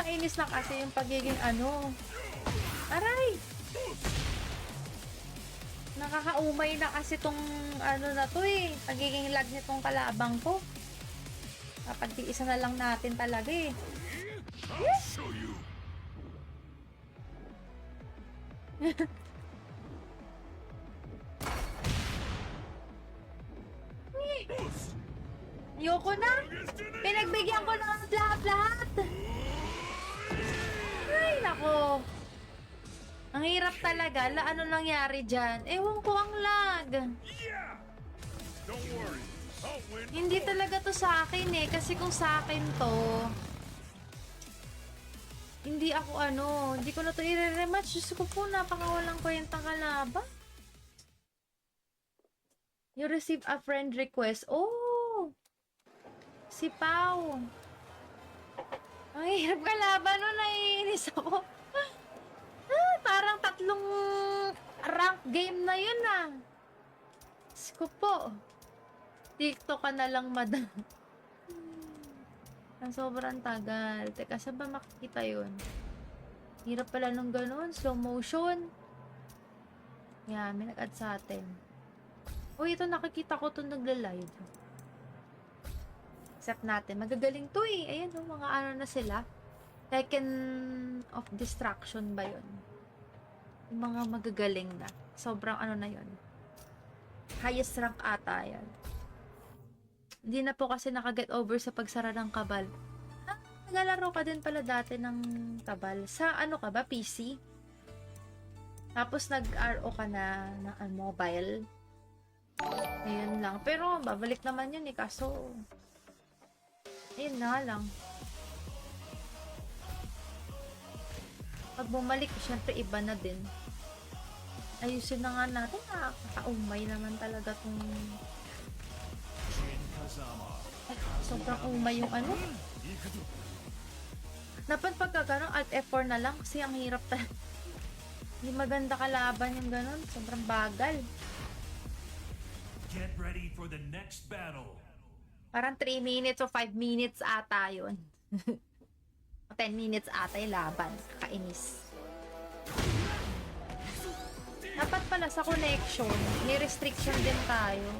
nakakainis na kasi yung pagiging ano. Aray! Nakakaumay na kasi tong ano na to eh. Pagiging lag nitong kalabang ko. Kapag di isa na lang natin talaga eh. I'll show you. Boss, Ayoko na! Pinagbigyan ko na lahat-lahat! Ay, nako! Ang hirap talaga. Ano nangyari dyan? Ewan ko ang lag. yeah. Don't worry, I'll win. Hindi talaga to sa akin eh. Kasi kung sa akin to, hindi ako hindi ko na to i-rematch. Diyos ko po, napakawalang kwentang kalaban. You receive a friend request. Oh! Si Pau. Ang hirap kalaban no, naiinis ako. Parang 3 rank game na yun ah. Diyos ko po. TikTok ka na lang, madam. Ang sobrang tagal. Teka, saan ba makikita yun? Hirap pala nung ganun. Slow motion. Yan, may nag-add sa atin. Uy, ito nakikita ko ito nagla-live. Accept natin. Magagaling to eh. Ayan, mga ano na sila. Tekken of Destruction ba yun? Yung mga magagaling na. Sobrang ano na yun. Highest rank ata yan. Hindi na po kasi nakaget over sa pagsara ng kabal. Naglalaro ka din pala dati ng kabal. Sa ano ka ba? PC? Tapos nag-RO ka na ng mobile. Ayun lang. Pero babalik naman yun eh. Kaso ayun na lang. Pag bumalik, syempre iba na din. Ayusin na nga natin. Nakakaumay naman talaga tong... Ay, sobrang umay yung ano. Dapat pagka gano'n, Alt F4 na lang kasi ang hirap talaga. Hindi maganda kalaban yung gano'n. Sobrang bagal. Get ready for the next battle. Parang 3 minutes o 5 minutes ata yun. 10 minutes ata yung laban. Kakainis. Dapat pala sa connection, may restriction din tayo.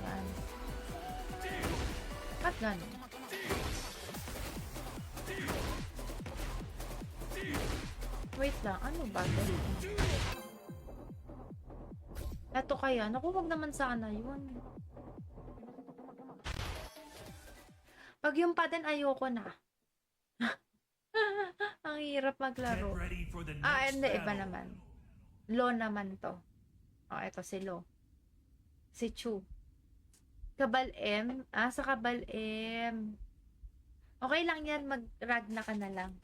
Yan. At gano'n. Wait lang, ano ba? Eto kaya, naku, wag naman sana yun. Pag yung pa din, ayoko na. Ang hirap Get maglaro. ready for the next Hindi, iba battle. naman. Lo naman to. Eto si Lo. Si Chu. Kabal M? Sa Kabal M. Okay lang yan, mag-Ragna ka na lang.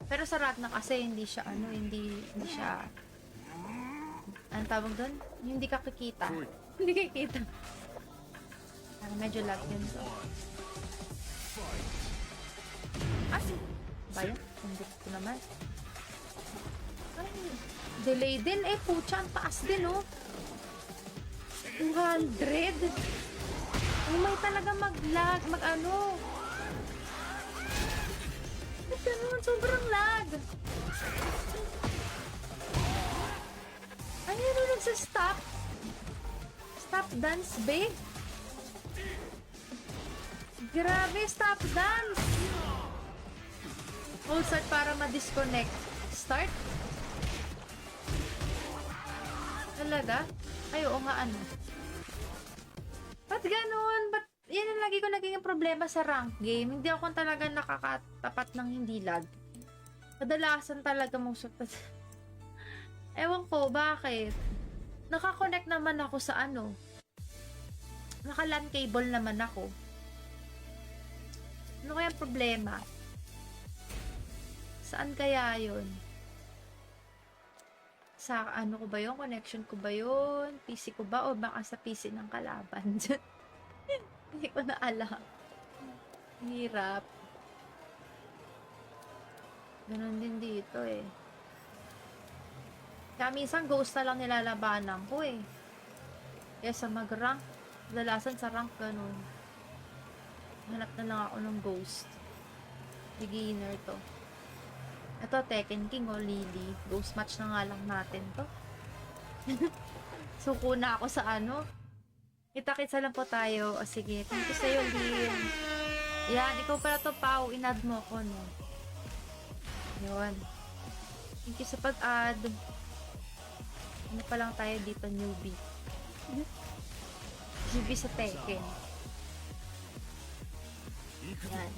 Pero sa Ragna kasi hindi siya hindi siya ang tawag doon? Hindi ka kikita. Hindi kikita. Medyo lag yun to. Bayan? Hindi ko naman. Ay, delay din eh. Pucha, ang taas din oh. 200? May talaga mag-lag, mag-ano. Ganun, sobrang lag. Ay, ano nagsa-stop? Stop dance, babe. Grabe, stop dance. Hold start para ma-disconnect. Start? Talaga? Ay, oo nga, ano. Ba't ganun? Ba't yan ang lagi ko naging problema sa rank game. Hindi ako talaga nakakatapat ng hindi lag. Kadalasan talaga most of the... Ewan ko, bakit? Nakakonect naman ako sa ano. Naka-LAN cable naman ako. Ano kaya problema? Saan kaya yun? Sa ano ko ba yun? Connection ko ba yun? PC ko ba? O baka sa PC ng kalaban? Hindi ko na alam. Hirap. Ganon din dito eh. Kaya minsan ghost na lang nilalabanan ko eh. Kaya sa mag-rank, dalasan sa rank ganon. Hanap na lang ako ng ghost. Beginner to. Ito, Tekken King o Lily. Ghost match na nga lang natin to. Suko na ako sa ano. Kita-kitsa lang po tayo. O sige, thank you sa'yo, Lynn. Yan, ikaw pala to, Pao. Inad mo ko, no? Yun. Thank you sa pag-add. Ano pa lang tayo dito, newbie. Newbie sa Tekken. Yan.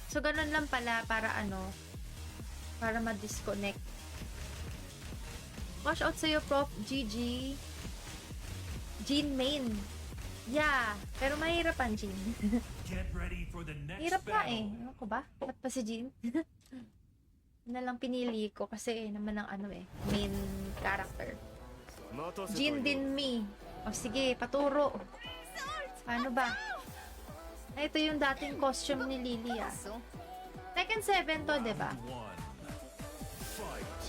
So, ganun lang pala para ano, para ma-disconnect. Watch out sa'yo, Prof. GG. Jean Main. Yeah, pero mahirapan, Jean. Get ready for the next Hirap nga eh. battle. Ano ko ba? Ba't pa si Jean? Na lang pinili ko kasi naman ang ano eh, main character. Jean din me. O sige, paturo. Paano ba? Ay, ito yung dating costume ni Lily ah. Tekken 7 to, diba? One. Fight.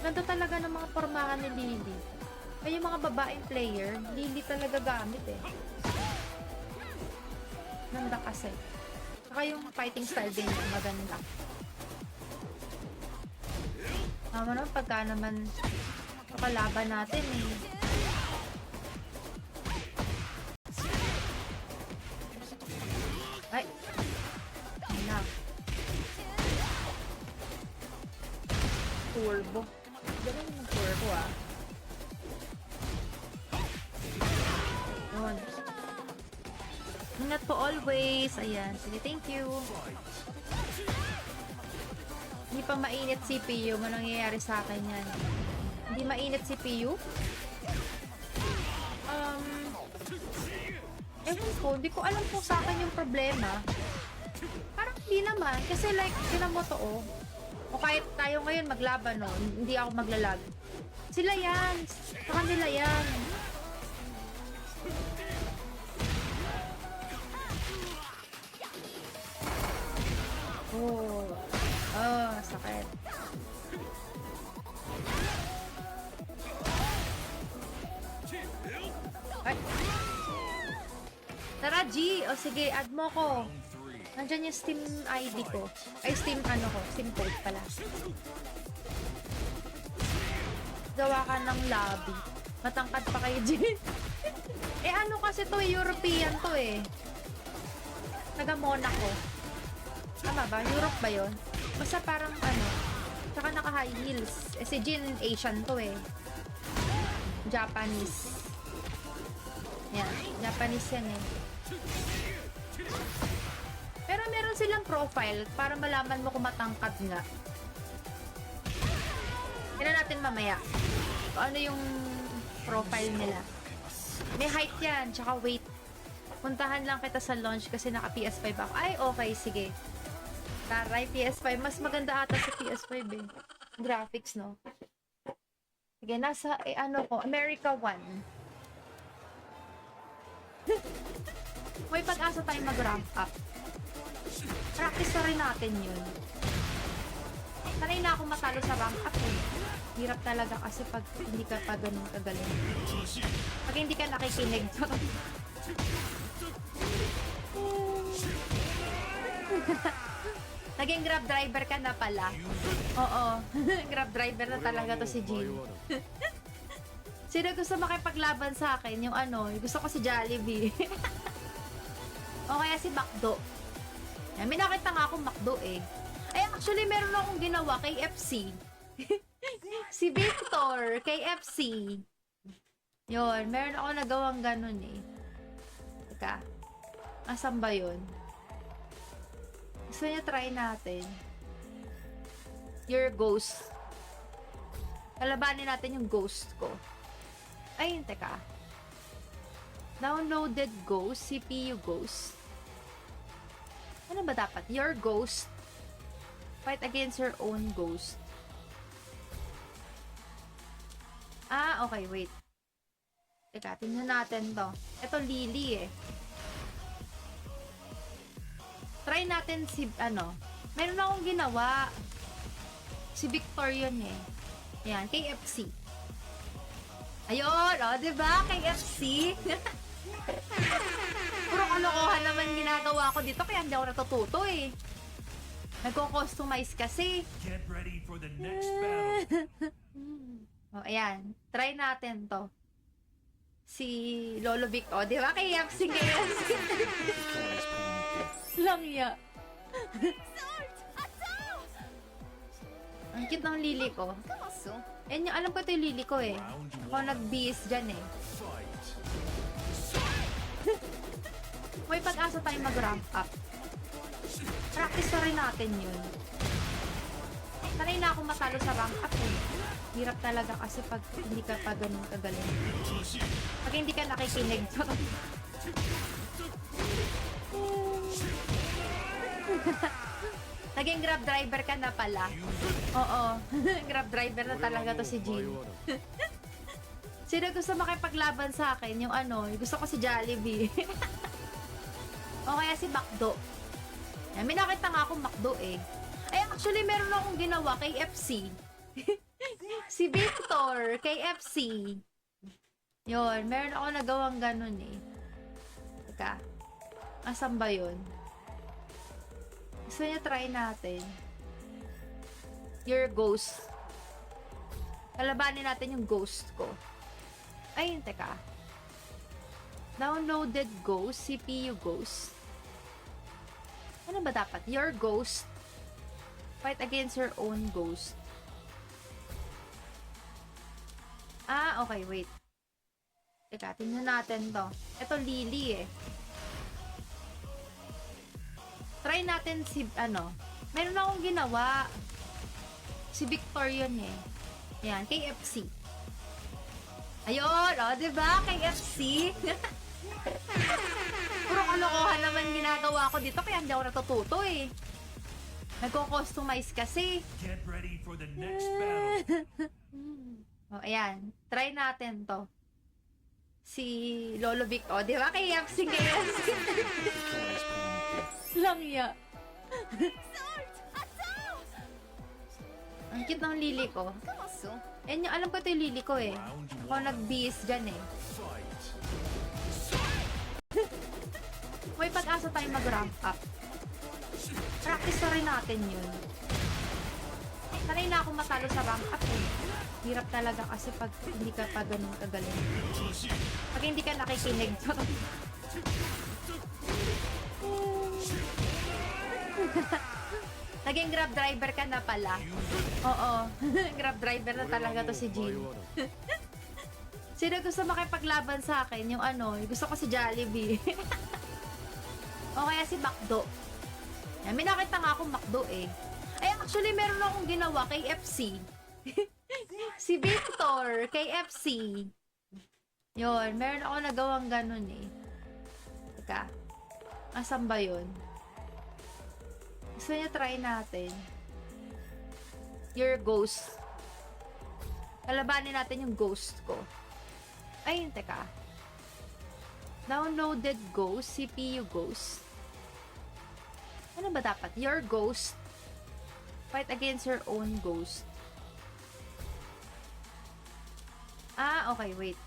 Ganda talaga ng mga pormahan ni Lily. Ay, yung mga babaeng player, Lily talaga gamit eh. Ganda kasi. Saka yung fighting style din yung maganda. Tama naman pagka naman kapalaban natin eh. Ay! Anak. Turbo. Ganun yung turbo ah. Yun. Ingat po always. Ayan. Sige, thank you. Hindi pa mainit CPU. Ano nangyayari sa akin yan? Hindi mainit CPU? Ewan ko. Hindi ko alam kung sa akin yung problema. Parang hindi naman. Kasi like, tinan mo to oh. O kahit tayo ngayon maglaban no, hindi ako maglalag. Sila yan. Sa kanila yan. Oh. Oh, sakit. Ay. Tara, G. O sige, add mo ko. Nandyan yung Steam ID ko. Ay, Steam ano ko. Steam code pala. Gawa ka ng lobby. Matangkad pa kayo, G. Eh, ano kasi to, European to eh. Taga Monaco. Tama ba? Europe ba yun? Basta parang ano, tsaka naka-high heels. Eh, si Jin, Asian to eh. Japanese. Yan, Japanese yan eh. Pero meron silang profile para malaman mo kung matangkad nga. Tignan natin mamaya kung ano yung profile nila. May height yan, tsaka weight. Puntahan lang kita sa launch kasi naka PS5 ako. Ay, okay, sige. Taray, PS5. Mas maganda ata sa PS5 eh. Graphics, no? Sige, nasa, ano ko, America 1. May pag-asa tayong mag-rank up. Practice na rin natin yun. Sanay na ako matalo sa rank up eh. Hirap talaga kasi pag hindi ka pa ganun kagaling. Pag hindi ka nakikinig. Naging grab driver ka na pala. Oo. Grab driver na talaga to si Jean. Sino gusto makipaglaban sa akin? Yung ano, gusto ko si Jollibee. O kaya si Macdo. May nakita nga akong Macdo eh. Ay, actually, meron akong ginawa kay FC. Si Victor, KFC. Yun, meron ako nagawang ganun eh. Teka, asan ba yun? Gusto niya try natin. Your ghost. Kalabanin natin yung ghost ko. Ay, teka. Downloaded ghost, CPU ghost. Ano ba dapat? Your ghost. Fight against your own ghost. Ah, okay, wait. Teka, tingnan natin to. Ito, Lily eh. Try natin si, ano, meron akong ginawa. Si Victor yun eh. Ayan, KFC. Ayun, oh, diba? KFC. Puro kalokohan naman ginagawa ko dito, kaya hindi ako natututo eh. Nagko-customize kasi. Get ready for the next battle. Oh, ayan. Try natin to. Si Lolo Vic, oh, di ba? KFC. Lang ya. Ang cute ng lili ko. Yan yung, alam ko ito yung lili ko eh. Ako nag-bis dyan eh. Fight. May pag-asa tayo mag-ramp up. Practice na rin natin yun. Sanay na ako matalo sa rank up eh. Hirap talaga kasi pag hindi ka pa ganun kagaling. Pag hindi ka nakikinig. Naging grab driver ka na pala. Oo. Grab driver na talaga to si Jean. Sino gusto makipaglaban sa akin? Yung ano, yung gusto ko si Jollibee. O kaya si McDo. Yan, may nakita nga akong McDo eh. Ay, actually, meron akong ginawa kay FC. Si Victor, kay FC. Yun, meron ako nagawang ganun eh. Teka, asan ba yun? Gusto niya try natin. Your ghost. Kalabanin natin yung ghost ko. Ayun, teka. Downloaded ghost, CPU ghost. Ano ba dapat? Your ghost. Fight against your own ghost. Ah, okay, wait. Teka, tingnan natin to. Ito, Lily eh. Try natin si, ano, meron akong ginawa. Si Victor yun eh. Yan, KFC. Ayun, oh, diba? KFC. Puro kalokohan naman ginagawa ko dito, kaya hindi ako natututo eh. Nagko-customize kasi. Get ready for the next battle. Oh, ayan. Try natin to. Si Lolo Vic, oh, di ba? KFC. Lang ya. Ang cute ng lili ko. Yan yung, alam ko ito yung lili ko eh. Ako nag-bis dyan eh. Fight. May pag-asa tayo mag-ramp up. Practice na rin natin yun. Sanay na ako matalo sa rank up eh. Hirap talaga kasi pag hindi ka pa ganun kagaling. Pag hindi ka nakikinig. Naging grab driver ka na pala. Oo. Grab driver na talaga to si Jean. Sino gusto makipaglaban sa akin? Yung ano, yung gusto ko si Jollibee. O kaya si McDo. Yan, may nakita nga akong McDo eh. Ay, actually, meron akong ginawa kay FC. Si Victor, kay FC. Yun, meron ako nagawang ganun eh. Teka, asan ba yun? Gusto niya try natin. Your ghost. Kalabanin natin yung ghost ko. Ayun, teka. Downloaded ghost, CPU ghost. Ano ba dapat? Your ghost. Fight against your own ghost. Ah, okay, wait.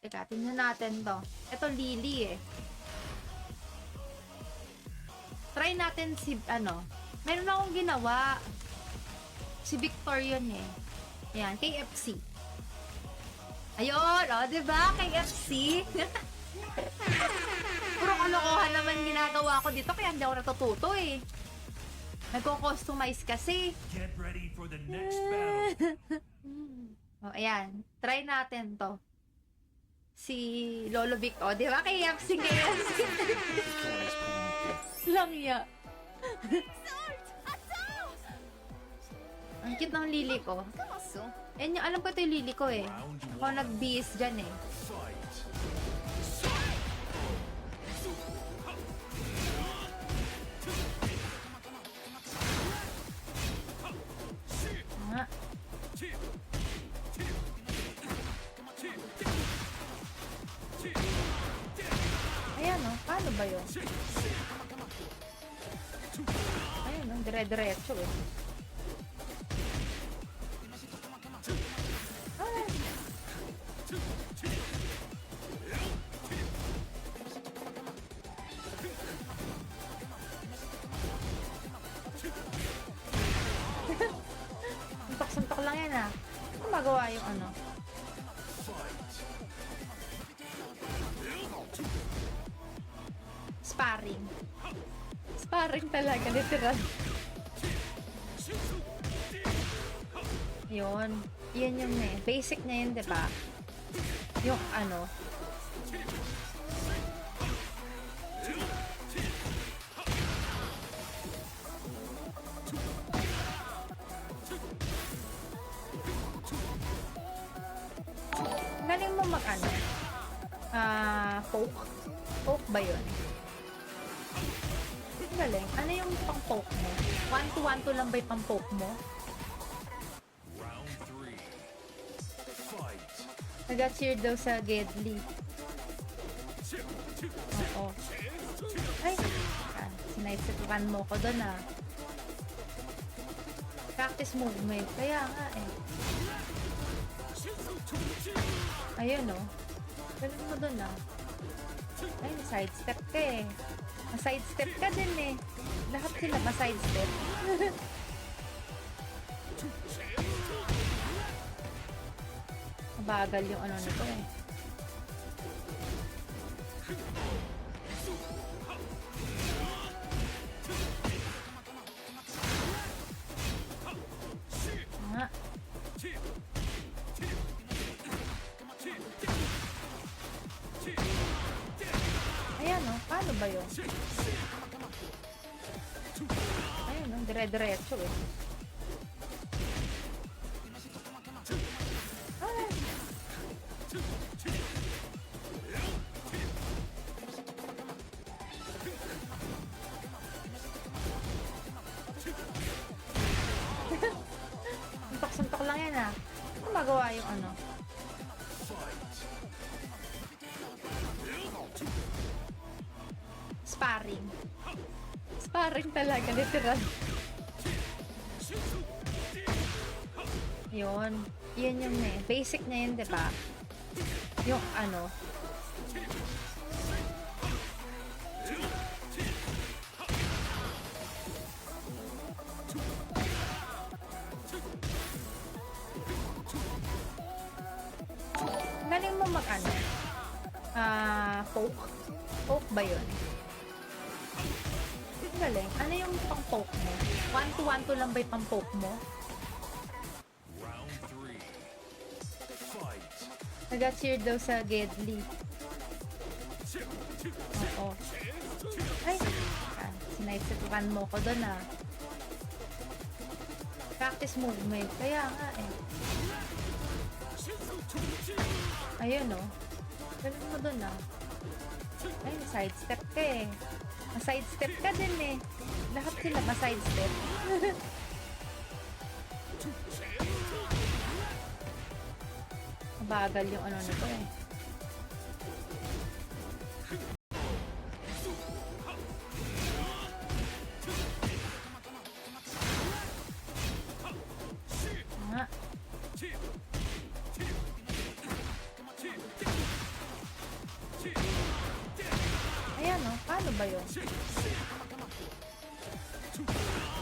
Teka, tingnan natin to. Ito, Lily eh. Try natin si, ano, meron akong ginawa. Si Victor yun eh. Ayan, KFC. Ayun, oh, diba? KFC. Puro kalokohan naman ginagawa ko dito, kaya hindi ako natututo eh. Nagko-customize kasi. Get ready for the next battle. Oh, ayan. Try natin to. Si Lolo Vic, oh, di ba? KFC. Lang ya. Ang cute ng lili ko. Yan yung, alam ko ito yung lili ko eh. Ako nag-bis dyan eh. Fight. Nga. Ayan oh, paano ba yun? dire-diretso eh. Ah, suntok-suntok lang yan ah. Ano magawa yung ano? Sparring. Sparring talaga, literal. Yun. Yan yung basic na yun, diba? Yung ano. Galing mo mag ano? Poke. Poke ba yun? Galing. Ano yung pang poke mo? 1-2-1-2 lang ba yung pang poke mo? Round 3. Fight. Nag-cheer daw sa Gedli. Oo. Ay! Sinaisapan mo ko doon ah. Practice movement. Kaya nga eh. Ayun oh. Galing mo doon ah. Ay, sidestep ka eh. Ma-sidestep ka din eh. Lahat sila ma-sidestep. Mabagal yung ano nito eh. Nga. Ayan oh, paano ba yun? Ayan oh, dire-diretso eh. Ah. Suntok-suntok lang yan ah. Ano magawa yung ano? Sparring. Sparring talaga, literal. Yun. Yun yung basic na yun, diba? Yung ano. Galing mo mag ano? Poke. Poke ba yun? Galing. Ano yung pang poke mo? 1-2-1-2 lang ba yung pang poke mo? Round 3. Fight. Nag-cheer daw sa Gedli. Oo. Ay! Sinaisapan mo ko doon ah. Practice movement. Kaya nga eh. Ayun oh. Galing mo doon ah. Ay, sidestep ka eh. Ma-sidestep ka din eh. Lahat sila ma-sidestep. Mabagal yung ano nito eh. Nga. Ayan oh, paano ba yun?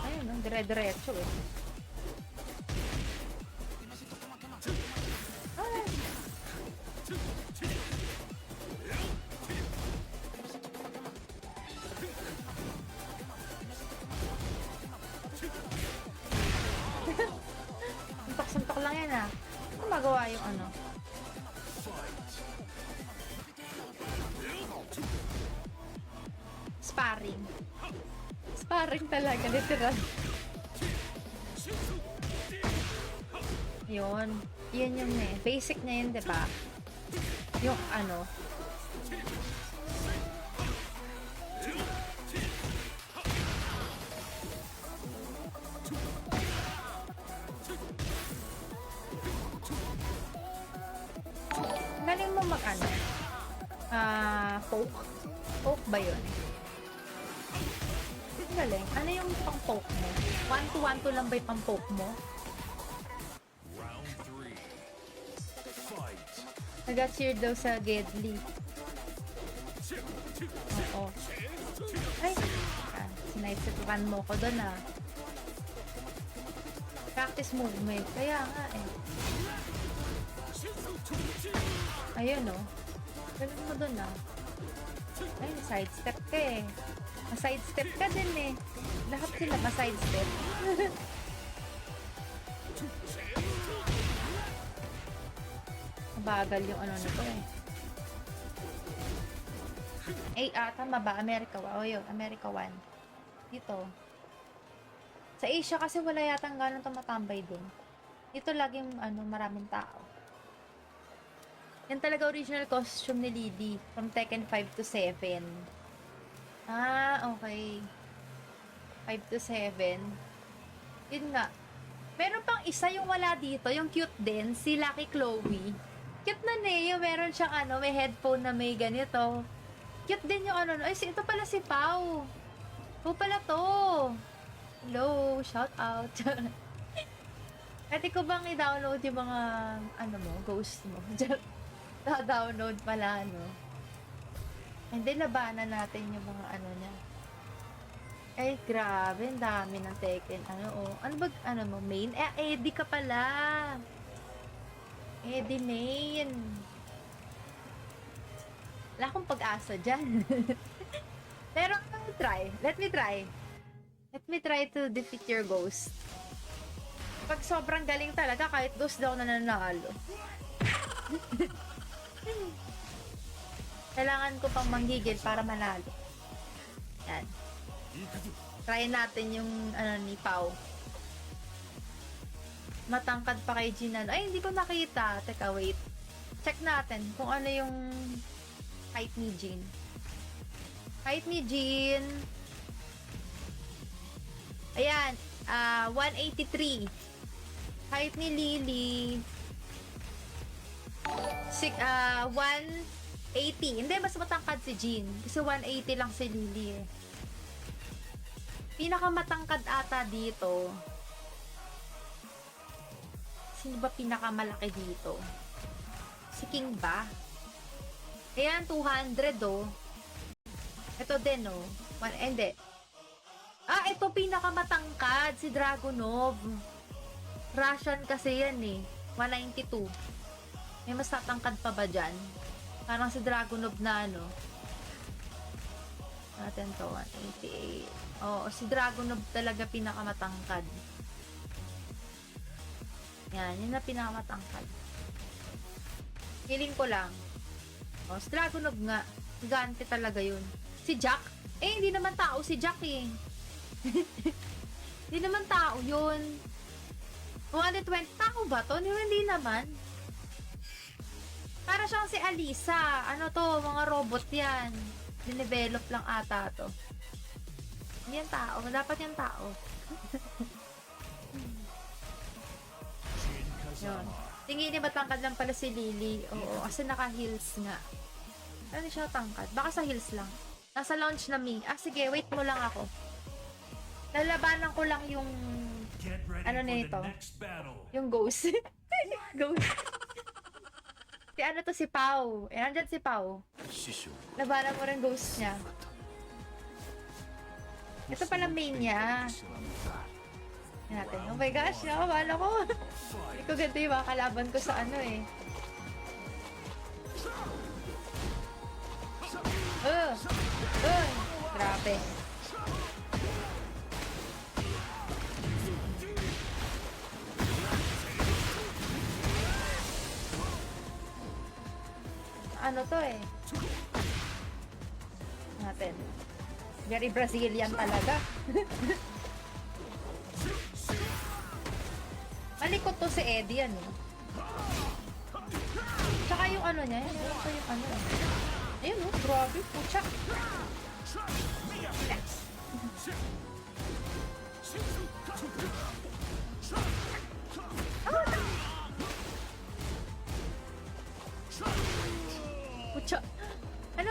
Ayun oh, dire-diretso eh. Ah. Suntok-suntok lang yan ah. Ano magawa yung ano? Sparring. Sparring talaga, literal. Yun. Yun yung basic na yun, diba? Yung ano. Galing mo mag ano? Poke. Poke ba yun? Ang galing. Ano yung pang-poke mo? 1-2-1-2 lang ba yung pang-poke mo? Round 3. Fight. Nag-cheer daw sa Gedli. Oo. Ay! Sinaisapan mo ko doon ah. Practice movement. Kaya nga eh. Ayun oh. Ganun mo doon ah. Ay, sidestep ka eh. Ma-sidestep ka din eh. Lahat sila ma-sidestep. Mabagal yung ano nito eh. Tama ba? America 1. O yun, America 1. Dito. Sa Asia kasi wala yatang ganun tumatambay dun. Dito laging maraming tao. Yan talaga original costume ni Lily from Tekken 5 to 7. Ah, okay. 5 to 7. Yun nga. Meron pang isa yung wala dito, yung cute din, si Lucky Chloe. Cute na ne, yung meron siyang may headphone na may ganito. Cute din yung ay, ito pala si Pau. Ito pala to. Hello, shout out. Pwede ko bang i-download yung mga, ghost mo? Da-download pala, Hindi, labanan natin yung mga niya. Ay, grabe, ang dami ng Tekken. Ano ba, mo, main? Eddie ka pala. Eddie main. Wala akong pag-asa dyan. Pero, let me try. Let me try to defeat your ghost. Pag sobrang galing talaga, kahit ghost daw na nanalo. Kailangan ko pang manggigil para manalo. Yan. Try natin yung ni Pau. Matangkad pa kay Jinan. Ay, hindi ko nakita. Teka, wait. Check natin kung ano yung height ni Jin. Height ni Jin. Ayan. 183. Height ni Lily. 180. Hindi, mas matangkad si Jin. Kasi 180 lang si Lily eh. Pinakamatangkad ata dito. Sino ba pinakamalaki dito? Si King ba? Ayan, 200 oh. Ito din oh. Hindi. Ito pinakamatangkad. Si Dragunov. Russian kasi yan eh. 192. May mas tatangkad pa ba dyan? Parang si Dragunov na natin to, 188. Oo, si Dragunov talaga pinakamatangkad. Yan, yun na pinakamatangkad. Feeling ko lang. Si Dragunov nga. Gigante talaga yun. Si Jack? Hindi naman tao si Jack eh. Hindi naman tao yun. 120, tao ba to? Hindi naman. Para siyang si Alisa. Mga robot yan. Dinevelop lang ata to. Hindi yan tao. Dapat yan tao. Yun. Tingin ni matangkad lang pala si Lily. Oo, kasi naka-heels nga. Ano siya tangkad? Baka sa heels lang. Nasa launch na me. Sige, wait mo lang ako. Lalabanan ko lang yung nito. Yung ghost. Ghost. Si Pau. Nandyan si Pau. Labanan mo rin ghost niya. Ito pala main niya. Yan natin. Oh my gosh, nakabala ko. Hindi ko ganito yung mga kalaban ko sa grabe. To eh. Natin. Very Brazilian talaga. Malikot to si Eddie yan eh. Tsaka yung niya, yan yung ayun oh, grabe, pucha. Pucha.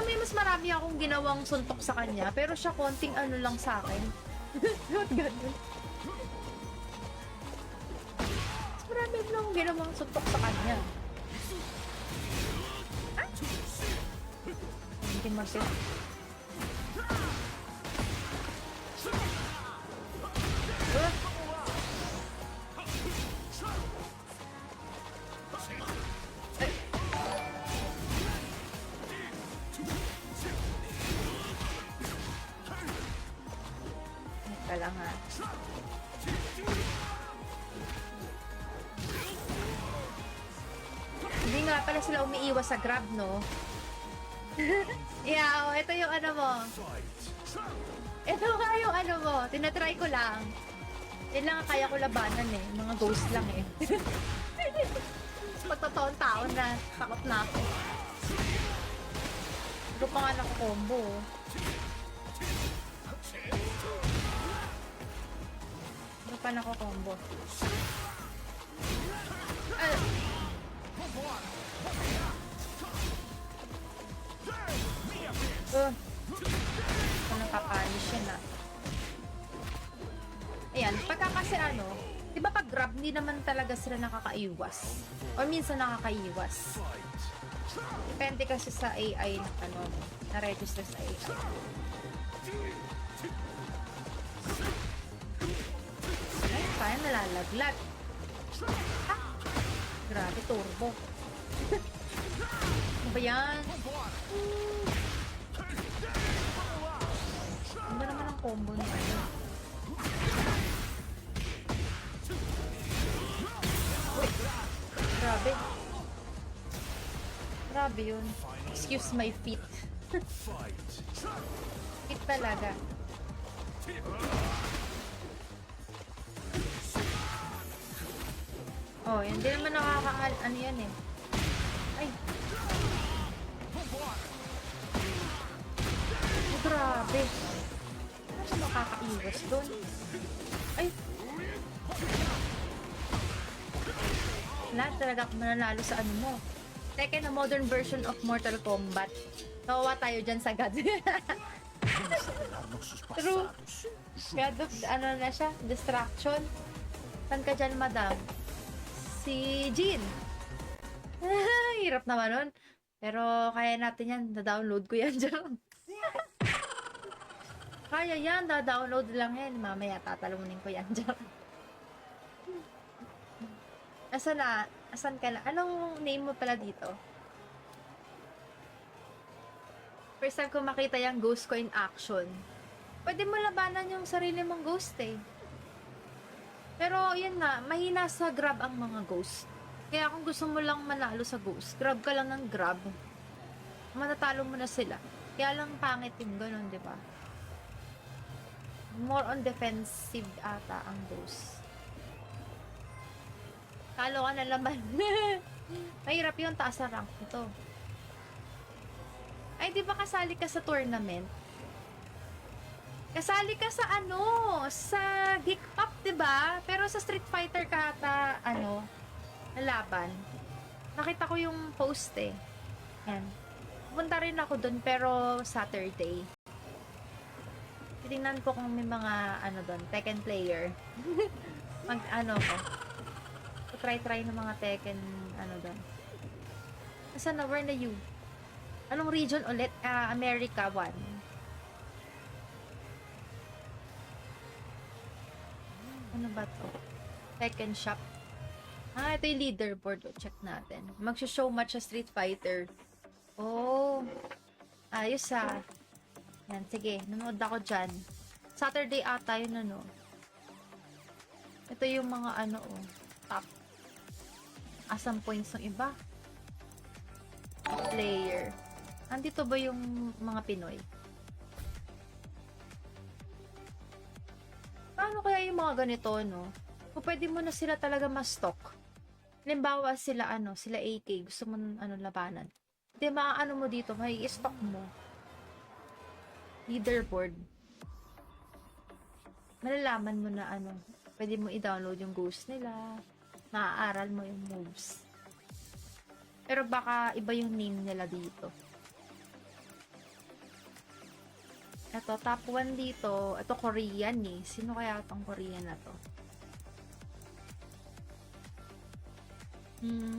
May mas marami akong ginawang suntok sa kanya, pero siya konting lang sa akin. Ba't ganun? Mas marami lang akong ginawang suntok sa kanya. Ah! Hindi mag-sit. Teka lang ha. Hindi nga pala sila umiiwas sa grab, no? Yeah, oh, ito yung ano mo. Ito nga yung ano mo. Tinatry ko lang. Yan lang ang kaya ko labanan eh. Mga ghost lang eh. Pagtotoong tao na takot na ako. Ito pa nga nakakombo. Ito pa nakakombo. Ito nakapanish yun ah. Ayan, pagka kasi ano, di ba pag grab, hindi naman talaga sila nakakaiwas. O minsan nakakaiwas. Depende kasi sa AI na ano, na-register sa AI. Ay, kaya nalalaglag. Ah! Grabe, turbo. Ano ba yan? Ano ba naman ang combo niya? Uy! Grabe. Grabe yun. Excuse my feet. Feet talaga. Oh, hindi naman nakakaal. Ano yan eh. Ay. Oh, grabe. Ano siya makakaiwas doon? Ay. Lahat talaga ako mananalo sa ano mo. Tekken na modern version of Mortal Kombat. Nawawa tayo dyan sa God. True. God of, ano na siya? Distraction. Saan ka dyan, madam? Si Jean. Hirap naman nun. Pero kaya natin yan. Da-download ko yan dyan. Kaya yan. Da-download lang yan. Mamaya tatalunin ko yan dyan. Asan na? Asan ka na? Anong name mo pala dito? First time ko makita yung ghost ko in action. Pwede mo labanan yung sarili mong ghost eh. Pero yun nga, mahina sa grab ang mga ghost. Kaya kung gusto mo lang manalo sa ghost, grab ka lang ng grab. Matatalo mo na sila. Kaya lang pangit yung ganun, di ba? More on defensive ata ang ghost. Talo ka na laman. Mahirap yun, taas na rank ito. Ay, di ba kasali ka sa tournament? Kasali ka sa ano, sa Geek Pop, 'di ba? Pero sa Street Fighter ka ata ano, nalaban. Nakita ko yung post eh. Yan. Punta rin ako doon pero Saturday. Tingnan ko kung may mga ano doon, Tekken player. Mag ano ko. Try ng mga Tekken ano doon. Asa na, where na you? Anong region ulit? America 1. Ano ba to? Tekken shop. Ito yung leaderboard. Check natin. Mag-show match sa Street Fighter. Oh. Ayos ah. Yan, sige. Nanood ako dyan. Saturday ata yun ano. Ito yung mga ano oh. Top. Asam points ng iba. Player. Andito ba yung mga Pinoy? Paano kaya yung mga ganito, no? Kung pwede mo na sila talaga ma-stock. Halimbawa sila, ano, sila AK. Gusto mo, ano, labanan. Hindi, maaano mo dito, may stock mo. Leaderboard. Malalaman mo na, ano, pwede mo i-download yung ghost nila. Maaaral mo yung moves. Pero baka iba yung name nila dito. Ito, top 1 dito. Ito, Korean eh. Sino kaya tong Korean na to?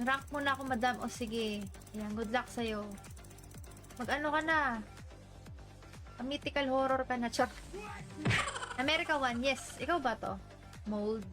Rank muna ako, madam. O sige. Ayan, good luck sa'yo. Mag-ano ka na? Mythical horror ka na, char. America 1, yes. Ikaw ba to? Mold.